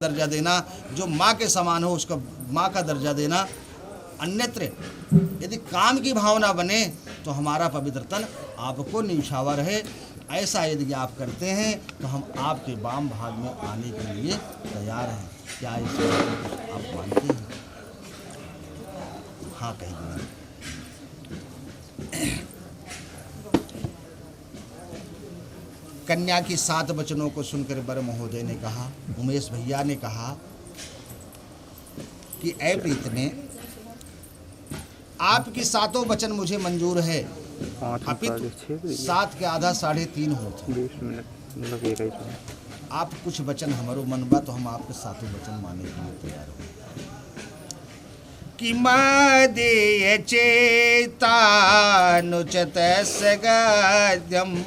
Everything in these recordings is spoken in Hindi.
दर्जा देना, जो माँ के समान हो उसका माँ का दर्जा देना। अन्यत्र यदि काम की भावना बने तो हमारा पवित्र तन आपको निछावा रहे। ऐसा यदि आप करते हैं तो हम आपके वाम भाग में आने के लिए तैयार हैं। क्या इस आप मानते हैं? हाँ कहिए। कन्या की 7 वचनों को सुनकर वर महोदय ने कहा, उमेश भैया ने कहा कि ऐ प्रीत में आपकी 7 वचन मुझे मंजूर है, अपितु 7 के आधा 3.5 होते। आप कुछ वचन हमारो मनबा तो हम आपके 7 वचन मानने के लिए तैयार हो। कि मदीय चेतानुचत सगद्यम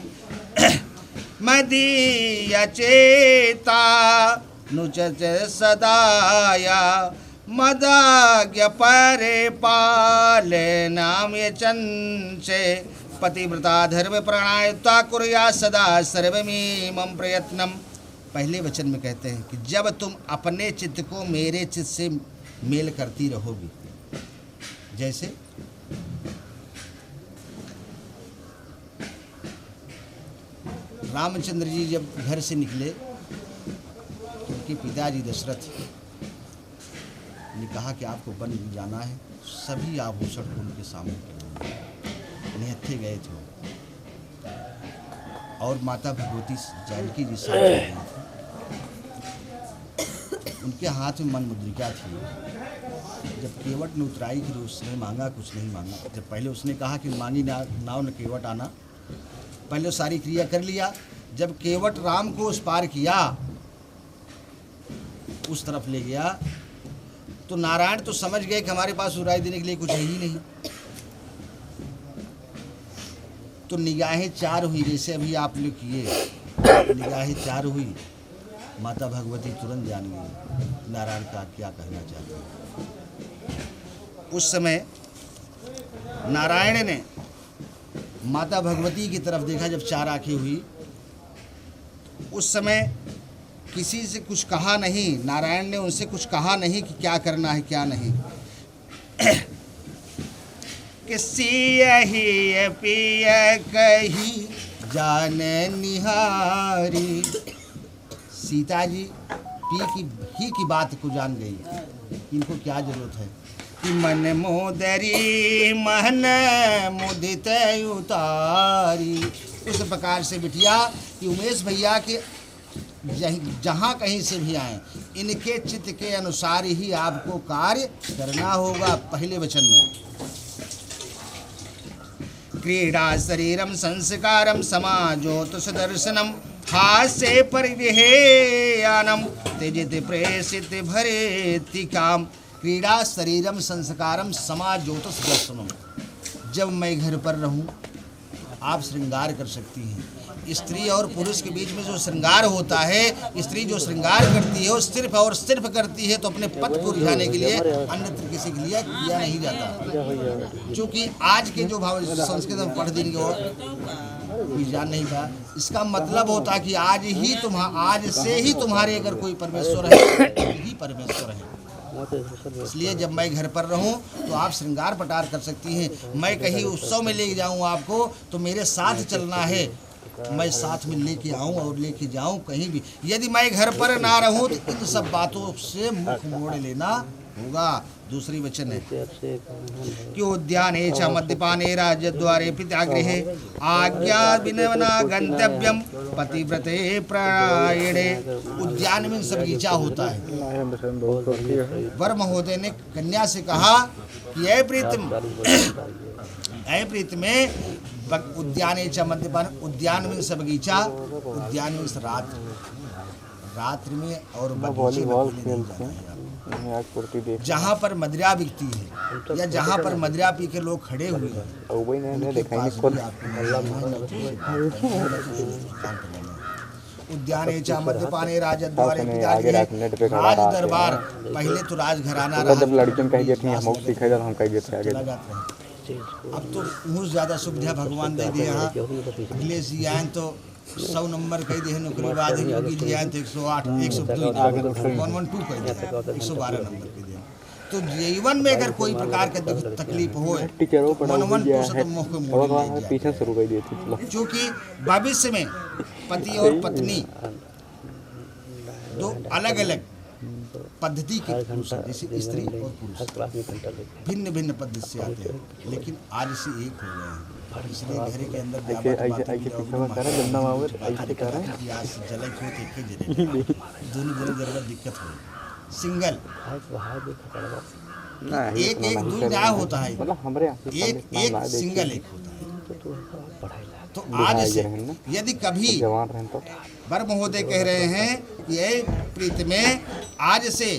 मदीय चेतानुचत सदाया मदाज्ञ परिपालनाम यचंसे पतिव्रता धर्म प्रणायता कुर्या सदा सर्वमीमं प्रयत्नम। पहले वचन में कहते हैं कि जब तुम अपने चित्त को मेरे चित्त से मेल करती रहोगी, जैसे रामचंद्र जी जब घर से निकले, उनके पिताजी दशरथ ने कहा कि आपको वन जाना है। सभी आभूषण को उनके सामने निहत्थे गए थे और माता भगवती जानकी जी साथ गई थी। उनके हाथ में मन मुद्रिका थी। जब केवट ने उतराई फिर उसने मांगा, कुछ नहीं मांगा। जब पहले उसने कहा कि मांगी नाव न केवट आना, पहले सारी क्रिया कर लिया। जब केवट राम को उस पार किया, उस तरफ ले गया, तो नारायण तो समझ गए कि हमारे पास उड़ाई देने के लिए कुछ है ही नहीं। तो निगाहें 4 हुई, जैसे अभी आप लोग किए, निगाहें 4 हुई। माता भगवती तुरंत जान गई नारायण का क्या कहना चाहते हैं। उस समय नारायण ने माता भगवती की तरफ देखा। जब 4 आंखें हुई, उस समय किसी से कुछ कहा नहीं। नारायण ने उनसे कुछ कहा नहीं कि क्या करना है क्या नहीं। किसी यही पिय कही जान निहारी। सीता जी ही की बात को जान गई, इनको क्या जरूरत है कि मन मोदरी मन मुदित उतारी। उस प्रकार से बिटिया कि उमेश भैया के जहाँ कहीं से भी आए, इनके चित्त के अनुसार ही आपको कार्य करना होगा। पहले वचन में क्रीड़ा शरीरम संस्कारम समाजोत सुदर्शनम हास्य परिदेहानम तेजित प्रेषित भरेति काम। क्रीड़ा शरीरम संस्कारम समाजोत सुदर्शनम। जब मैं घर पर रहूं आप श्रृंगार कर सकती हैं। स्त्री और पुरुष के बीच में जो श्रृंगार होता है, स्त्री जो श्रृंगार करती है वो सिर्फ और सिर्फ करती है तो अपने पति को रिझाने के लिए, अन्यत्र किसी के लिए किया नहीं जाता। क्योंकि आज के जो भाव संस्कृत में पढ़ देंगे वो जान नहीं था। इसका मतलब होता कि आज से ही तुम्हारे अगर कोई परमेश्वर है ही परमेश्वर है। इसलिए जब मैं घर पर रहूं तो आप श्रृंगार पटार कर सकती हैं। मैं कहीं उत्सव में ले जाऊं आपको तो मेरे साथ चलना है, मैं साथ में लेके आऊं और लेके जाऊं कहीं भी। यदि मैं घर पर ना रहूं तो इन सब बातों से मुख मोड़ लेना होगा। दूसरी वचन है कि उद्याने च मद्यपाने राजद्वारे पितागृहे आज्ञा विनवना गंतव्यम पतिव्रते प्रायणे। उद्यान में सब बगीचा होता है। वर महोदय ने कन्या से कहा कि ऐ प्रीत में उद्याने च मद्यपान, उद्यान में सब बगीचा, उद्यान में रात्रि में और बगीचे में जहाँ पर मदिरा बिकती है या जहाँ पर मदिरा पी के लोग खड़े हुए हैं, उद्याने चा मद्यपाने राजद्वारे राज दरबार। पहले तो राजघराना रहा, अब तो मुझ ज़्यादा सुविधा भगवान दे दिए। यहाँ अखिलेश जी आए तो 100 नंबर कह दिए नौकरी बाद योगी जी आए तो 108 102 112 कह दिए 112 नंबर कह दिए। तो जीवन में अगर कोई प्रकार के दुख तकलीफ हो 112 से तो मुँह को मोड़ ले पीछे शुरू कर दी थी। क्योंकि भविष्य में पति और पत्नी दो अलग अलग पद्धति के पुरुष हैं, जैसे स्त्री और पुरुष भिन्न भिन्न पद्धति से आते हैं, लेकिन आज से एक हो गए हैं। इसलिए घर के अंदर दोनों जरूरत दिक्कत हो सिंगल एक एक दूर न्याय होता है, एक एक सिंगल एक होता है। तो आज से यदि कभी बर महोदय कह रहे हैं कि ये प्रीत में आज से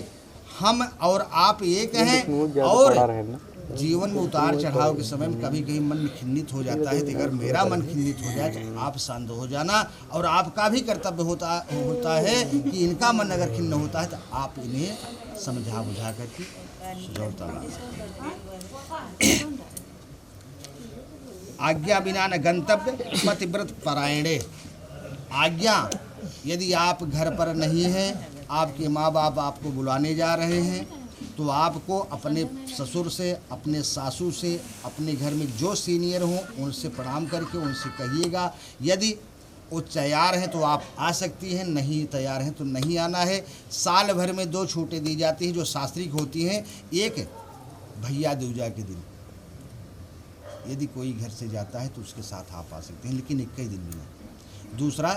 हम और आप एक हैं, और जीवन में उतार चढ़ाव के समय में कभी कभी मन खिन्नित हो जाता है, तो अगर मेरा मन खिन्नित हो जाए तो आप शांत हो जाना, और आपका भी कर्तव्य होता है कि इनका मन अगर खिन्न होता है तो आप इन्हें समझा बुझा करके सुझावता ला सकते। आज्ञा बिना न गंतव्य पतिव्रत परायणे। आज्ञा यदि आप घर पर नहीं हैं, आपके माँ बाप आपको बुलाने जा रहे हैं, तो आपको अपने ससुर से, अपने सासू से, अपने घर में जो सीनियर हों उनसे प्रणाम करके उनसे कहिएगा। यदि वो तैयार हैं तो आप आ सकती हैं, नहीं तैयार हैं तो नहीं आना है। साल भर में 2 छूटें दी जाती हैं जो शास्त्रिक होती हैं। एक भैया दूजा के दिन यदि कोई घर से जाता है तो उसके साथ आप आ सकते हैं, लेकिन 21 दिन में नहीं। दूसरा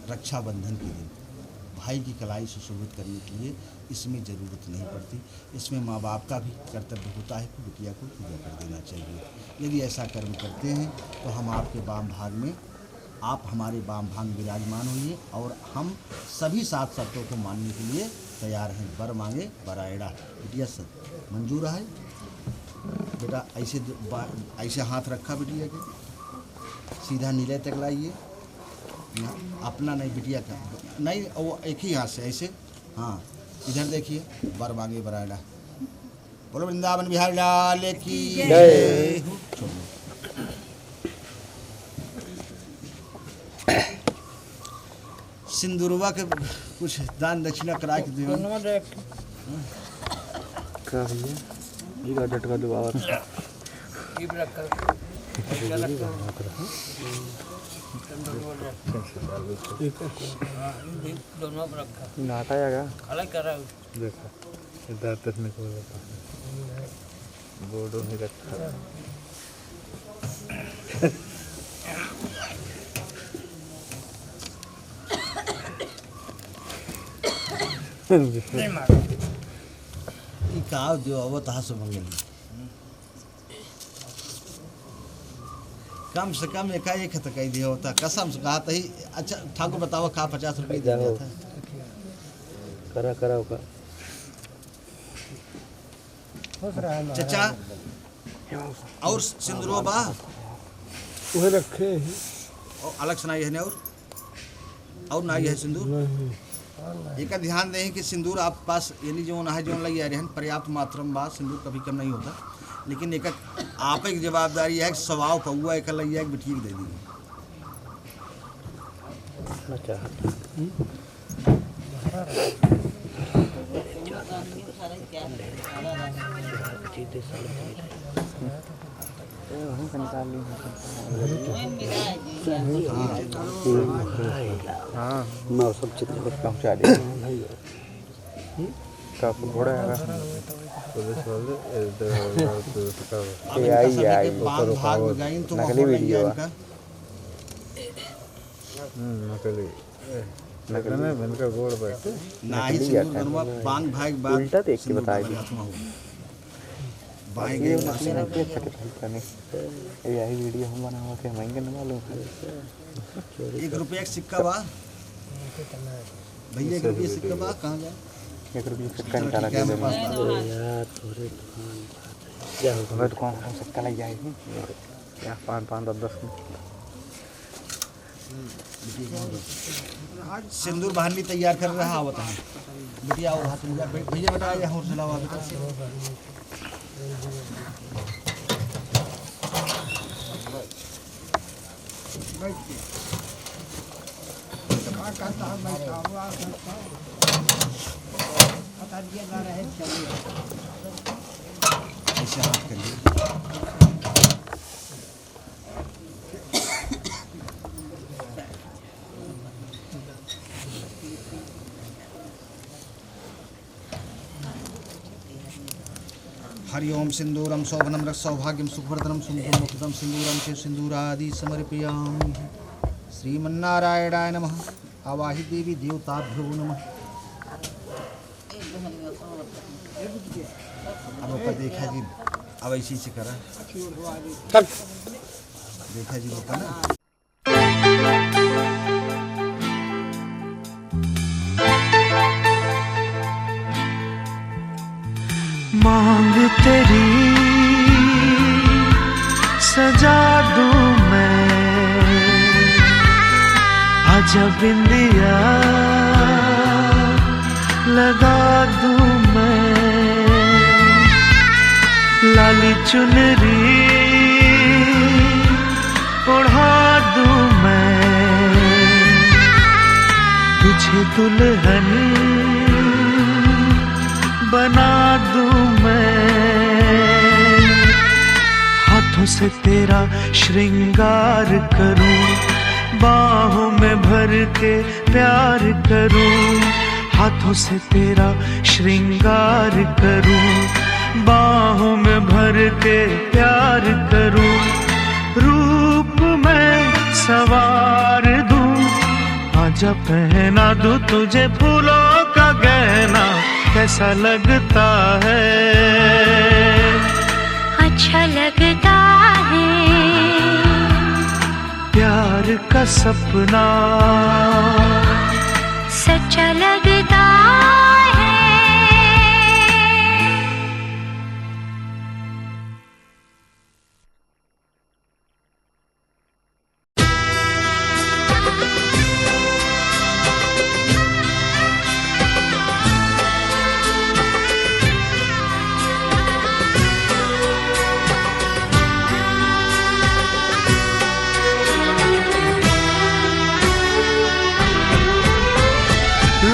रक्षाबंधन के दिन भाई की कलाई सुशोभित करने के लिए इसमें ज़रूरत नहीं पड़ती। इसमें माँ बाप का भी कर्तव्य होता है कि बिटिया को पूजा कर देना चाहिए। यदि ऐसा कर्म करते हैं तो हम आपके वाम भाग में, आप हमारे वाम भाग में विराजमान होइए, और हम सभी 7 शर्तों को मानने के लिए तैयार हैं। वर मांगे बरायड़ा। बिटिया सब मंजूर है बेटा? ऐसे हाथ रखा बिटिया के, सीधा नीले तक लाइए, अपना नहीं बिटिया का नहीं, वो एक ही हाथ से ऐसे, हाँ इधर देखिए। वर मांगे बरायड़ा। बोलो वृंदावन बिहारी लाल की जय। सिंदूरवा के कुछ दान दक्षिणा करा के दियो। झटका दबावा नाटा आएगा अलग कर रहा है। देखा इधर तक को बोर्डों में रखा का जो आवत हास मंगल कम से कम एकाएक तो कह दिया होता, कसम से कहा ही। अच्छा ठाकुर बताओ का 50 रुपये दिया था करा करा होगा चचा। और सिंदूरो बा वो रखे और अलग सुनाई है और ना है सिंदूर। एक ध्यान दें कि सिंदूर आप पास यानी जो ना है जो लगी आ रहे हैं पर्याप्त मात्रा में बात, सिंदूर कभी कम नहीं होता, लेकिन एक आप एक जवाबदारी है कि स्वभाव कौआ एक लगी है बिठी दे दी। हाँ मैं सब चित्र पहुँचा दिया। काफी घोड़ा है नकली वीडियो नकली गोड़ बैठे बांग भाग उल्टा देख के बताया यही वीडियो हम बना हुआ के महंगे न मालूम। 1 रुपया का सिक्का बा भैया, 1 रुपया सिक्का बा कहाँ जाए? 1 रुपया सिक्का निकाला के देना यार थोड़े हमें दुकान हम सिक्का लग जाएगी या 5 10 सिंदूर बहन भी तैयार कर रहा होता है। बिटिया और हाथ में भैया बेटा या और चलावा बेटा। ऐसे हाथ करिए। हरि ओम सिंदूरम शोभनम रक्ष सौभाग्यम सुखवर्धनम सुमुखम मुखितम सिंदूरम से सिंदूरादि समर्पयामि। श्रीमन्नारायणाय नमः। आवाहि देवी देवताभ्यो नमः। अब ऊपर देखा जी, अब ऐसी से करा देखा जी ऊपर ना। मांग तेरी सजा दूं मैं, आजा बिंदिया लगा दूं मैं, लाली चुनरी ओढ़ा दूं मैं, तुझे दुल्हन बना दूं मैं, हाथों से तेरा श्रृंगार करूं, बाहों में भर के प्यार करूं, हाथों से तेरा श्रृंगार करूं, बाहों में भर के प्यार करूं, रूप में सवार दूं, आजा पहना दूं तुझे फूलों का गहना, कैसा लगता है, अच्छा लगता है, प्यार का सपना सच्चा लगता है।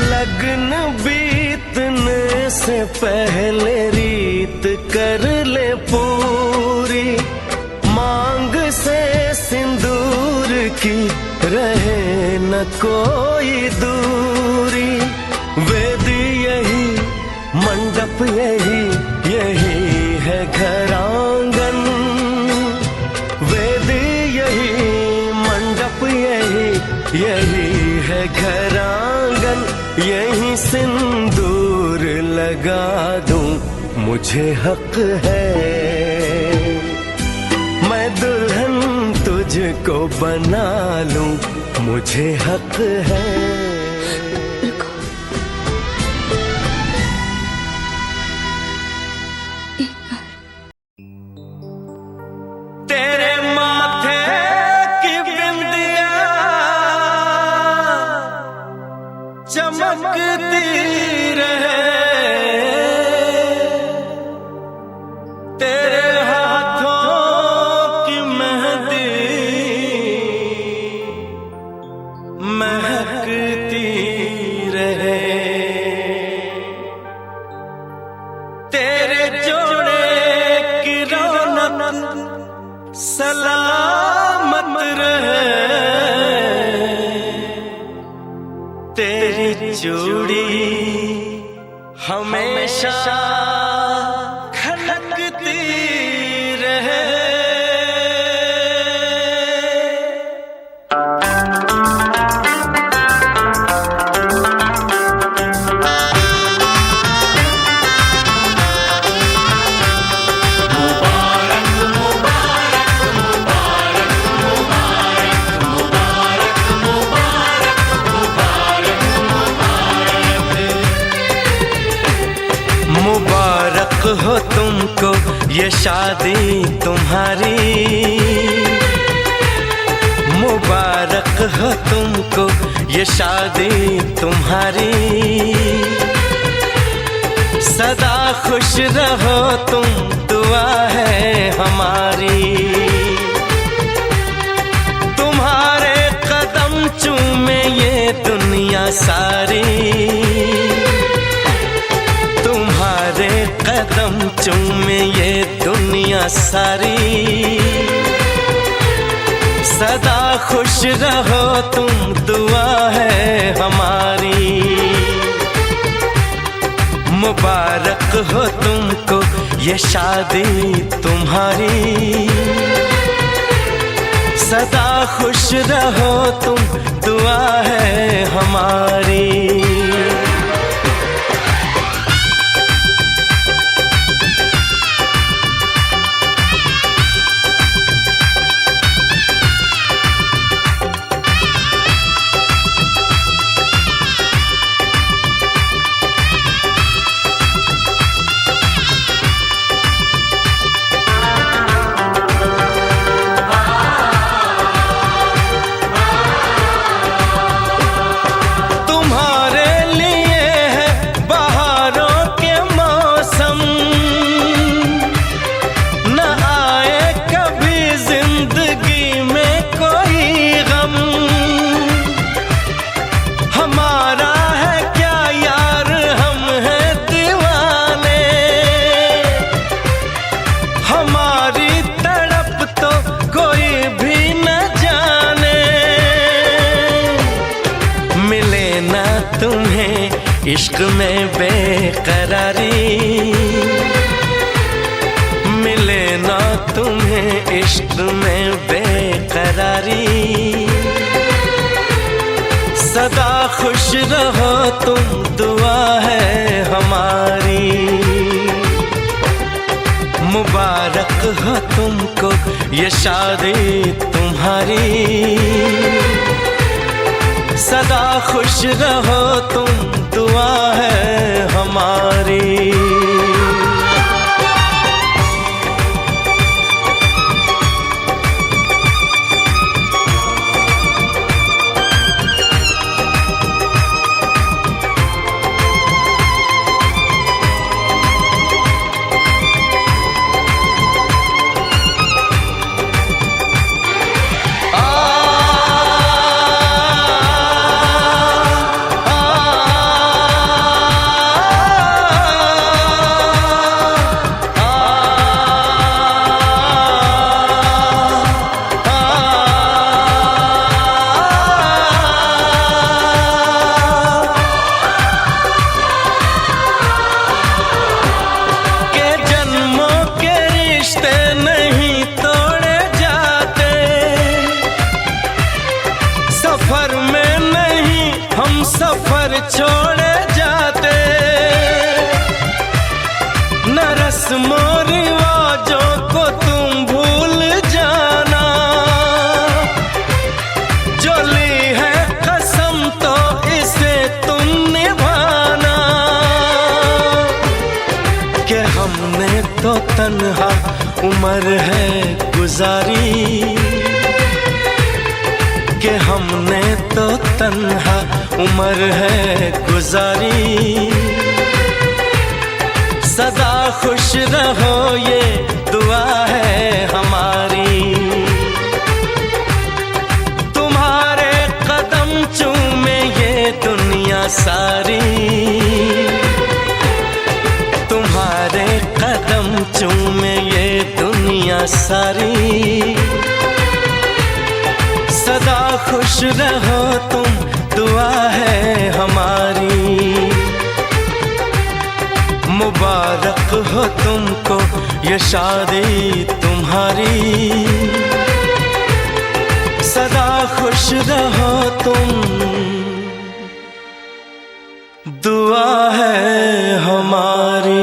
लगन बीतने से पहले रीत कर ले पूरी, मांग से सिंदूर की रहे न कोई दूरी, वेद यही मंडप यही यही है घरांगन, वेद यही मंडप यही यही है घरांगन, यही सिंदूर लगा दूं, मुझे हक है, मैं दुल्हन तुझको बना लूं, मुझे हक है। तेरे माथे की बिंदिया चमकती रहे, तेरे हाथों की मेहंदी महकती रहे, तेरे जोड़े की रौनक सलामत रहे, तेरी चूड़ी हमेशा खनकती रहे। मुबारक हो तुमको ये शादी तुम्हारी, मुबारक हो तुमको ये शादी तुम्हारी, सदा खुश रहो तुम दुआ है हमारी, तुम्हारे कदम चूमे ये दुनिया सारी, तुम्हारे कदम चूमे ये दुनिया सारी। सदा खुश रहो तुम, दुआ है हमारी। मुबारक हो तुमको ये शादी तुम्हारी। सदा खुश रहो तुम, दुआ है हमारी। इश्क में बेकरारी मिले ना तुम्हें, इश्क में बेकरारी। सदा खुश रहो तुम, दुआ है हमारी। मुबारक हो तुमको ये शादी तुम्हारी। सदा खुश रहो तुम, दुआ है हमारी। सफर छोड़े जाते, न रस्मों रिवाजों को तुम भूल जाना। जो ली है कसम तो इसे तुम निभाना। कि हमने तो तन्हा उम्र है गुजारी, कि हमने तो तन्हा उम्र है गुजारी। सदा खुश रहो ये दुआ है हमारी। तुम्हारे कदम चूमे ये दुनिया सारी, तुम्हारे कदम चूमे ये दुनिया सारी। सदा खुश रहो तुम, दुआ है हमारी। मुबारक हो तुमको ये शादी तुम्हारी। सदा खुश रहो तुम, दुआ है हमारी।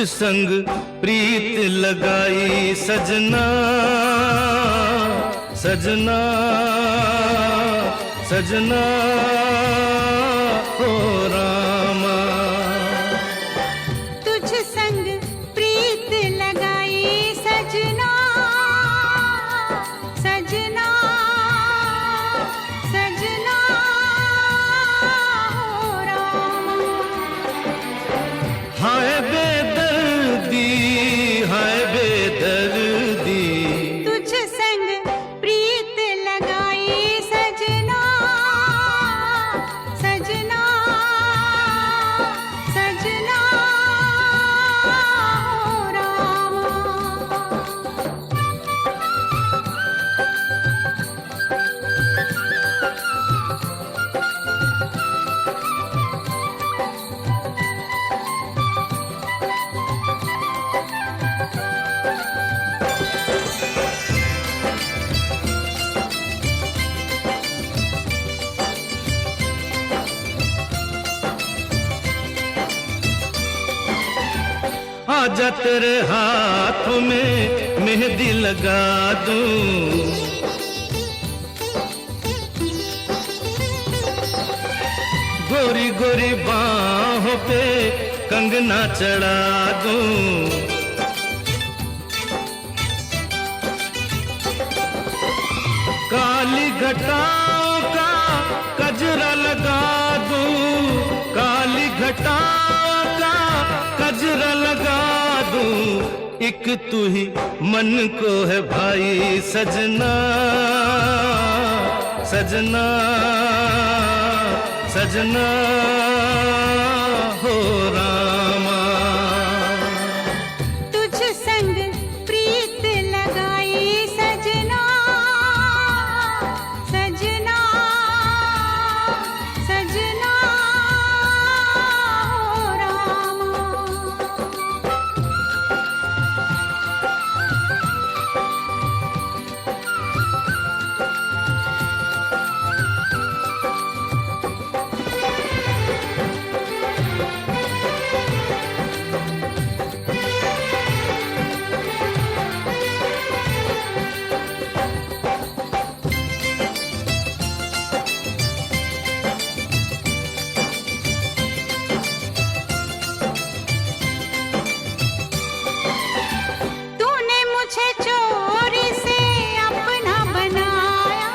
संग प्रीत लगाई सजना सजना सजना हो रामा। तुझ संग प्रीत लगाई सजना सजना सजना हो रामा। हाय बेदर्दी हाय बेदर्दी तुझ संग प्रीत लगाई सजना सजना सजना हो रामा। आजा तेरे हाथ में मेहंदी लगा दूं, गोरी गोरी बाहों पे कंगना चढ़ा दूं। काली घटाओं का कजरा लगा दूं, काली घटाओं का कजरा लगा दूं। एक तू ही मन को है भाई सजना सजना सजना हो रामा। तुझ संग प्रीत लगाई सजना सजना सजना हो रामा। तूने मुझे चोरी से अपना बनाया,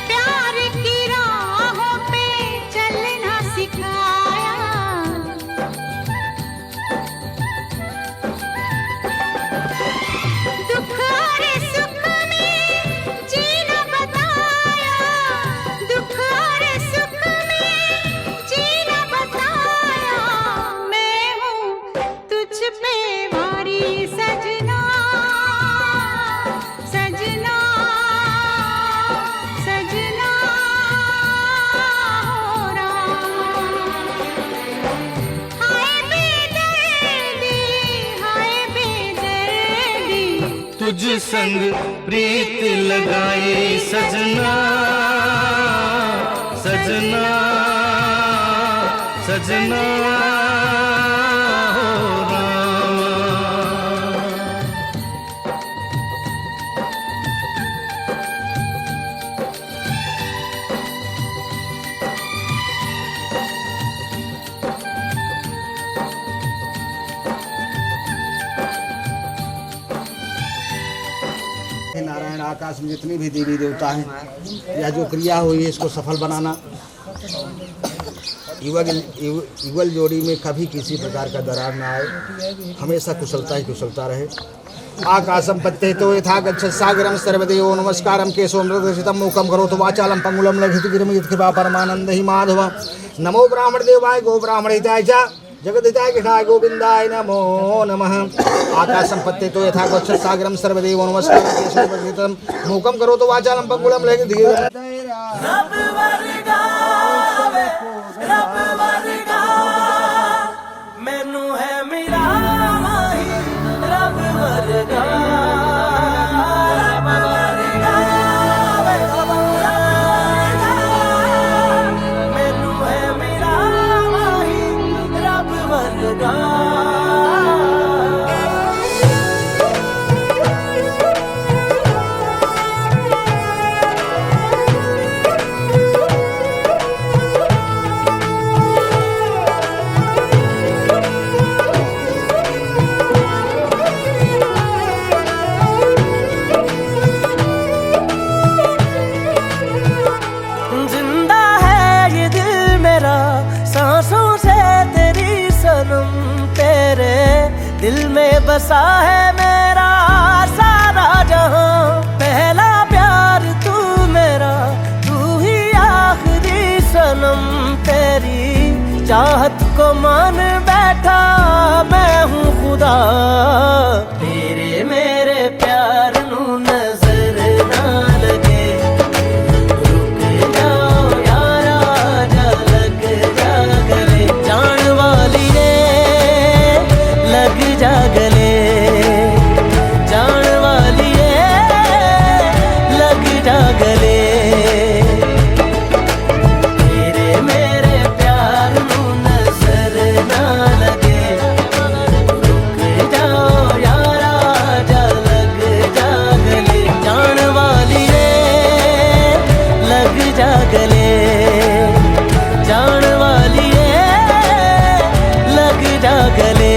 प्यार की राहों पे चलना सिखाया। दुख और सुख में जीना बताया, दुख और सुख में जीना बताया। मैं हूँ तुझ पे भारी सजना सजना सजना हो रामा। हाय बेदर्दी हाय बेदर्दी तुझ संग प्रीत लगाई सजना सजना सजना हो रामा। हे नारायण, आकाश में जितनी भी देवी देवता हैं, या जो क्रिया हुई है इसको सफल बनाना। युगल जोड़ी में कभी किसी प्रकार का दरार ना आए, हमेशा कुशलता ही कुशलता रहे। आकाशम पत्ते तो यथा गच्छ सागरम सर्वदेव नमस्कारम केशव मृगशितम मुखम करोतु वाचालम पंगुलम लघित गिरम यत्कृपा परमानंद ही माधव। नमो ब्राह्मण देवाय गो ब्राह्मणिताय च जगदिताय कृष्णाय गोविंदाय नमो नमः। आकाशम पत्ते तो यथा गच्छ सागरम सर्वदेव नमस्कारम केशव मृगशितम मुखम करोतु वाचालम पंगुलम लघित गिरम। मैनू है मेरा माही रब वर्गा, रब वर्गा, रब वर्गा। मैनू से तेरी सनम, तेरे दिल में बसा है मेरा सारा जहां। पहला प्यार तू मेरा, तू ही आखिरी सनम। तेरी चाहत को मान बैठा मैं हूँ खुदा। तेरे मेरे प्यार नू नजर ना लगे, रुक जाओ यारा जा लग जा गले। जान वाली रे लग जा गले, जान वाली रे लग जा गले। तेरे मेरे प्यार नू नजर ना लगे, रुक जाओ यारा जा लग जा गले। जान वाली रे लग जा गले, जान वाली रे लग जा गले।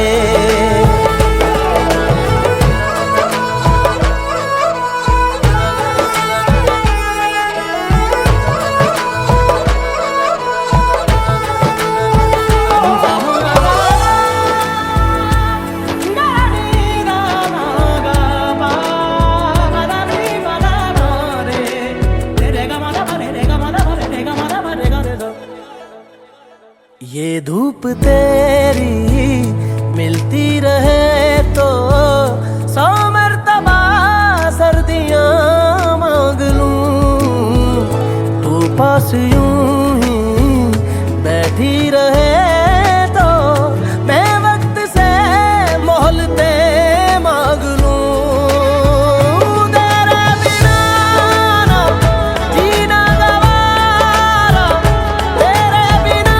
ये धूप तेरी मिलती रहे तो 100 मर्तबा सर्दियाँ मांग लूं। तू पास यूं ही बैठी रहे तो मैं वक्त से मोहलते मांग लूं। तेरे बिना ना जीना गवारा, तेरे बिना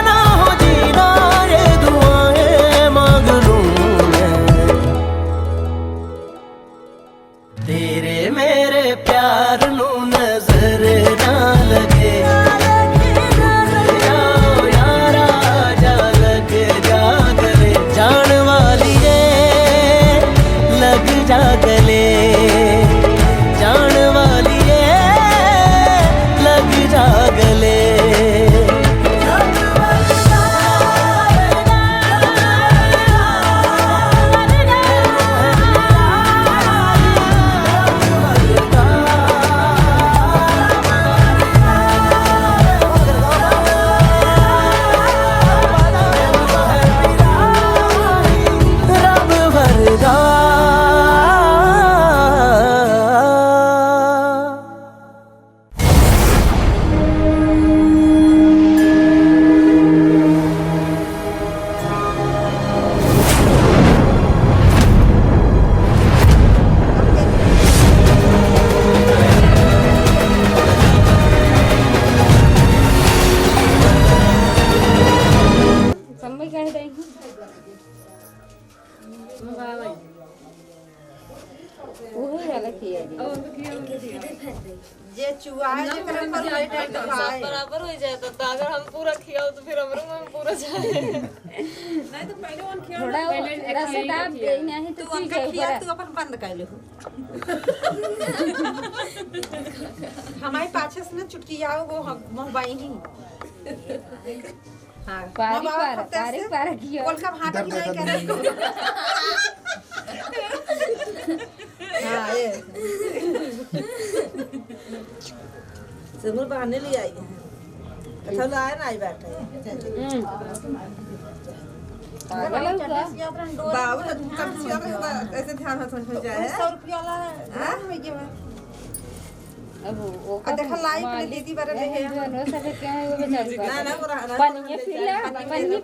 ना हो जीना ये दुआएं मांग लूं मैं। तेरे मेरे प्यार नू नजर ना लगे, जाओ यारा जा लग जा गले। जान वाली रे लग जा गले, जान वाली रे लग जा गले। रब वरदा Sampai kaya dai. Uhu वाला किया जे चुआए जे करे पर लाइट है खाए बराबर हो जाए तो अगर हम पूरा खियाओ तो फिर हमरो में पूरा जाए। नहीं तो पहले वन खिया थोड़ा रसदा देना है तो तू वन का खिया तू अपन बंद कर ले। हमारे पाछे से ना चुटकी आओ वो मोबाइल ही। हां पारी किया बोल का हाथ की नहीं करे। हां ये सिमर बहाने ले आई है। अच्छा लाए ना आई बैठे पागल हो का बाबू कब सिया ऐसे ध्यान हाथ में जाए 100 रुपया वाला में के अब वो देखा लाइव पे दीदी बारे ले है जो सब क्या है वो बेचारी ना ना वो रहा पानी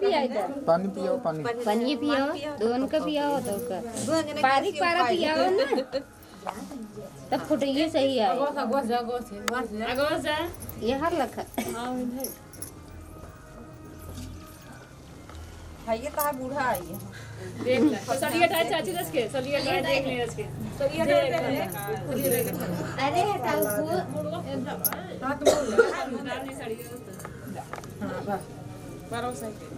पिया इधर पानी पियो पानी। पानी पिया दोनों का पिया हो तो का पारी पारा पिया हो ना तब फुटिए सही है। ये हर लखा भाई ता बूढ़ा आई है। देख ले सलिया टाइट चाची रस के सलिया टाइट देख ले रस के सलिया टाइट अरे हटाओ हां तो बोल नहीं साड़ी हां बस 12 साइकिल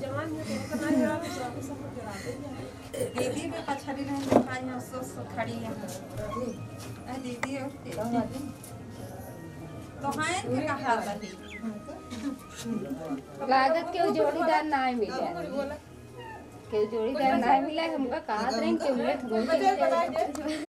जवान है तो करना है दीदी पछड़ी नहीं दिखाई है सो खड़ी है दीदी तो हैं के कहा बनी लागत के जोड़ीदार ना मिले के जोड़ीदार ना मिला हमका कहा रहे के उलट हो गई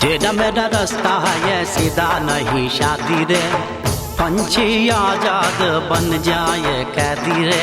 टेढ़ा मेढ़ा रास्ता है सीधा नहीं शादी रे, पंछी आजाद बन जाए कैदी रे।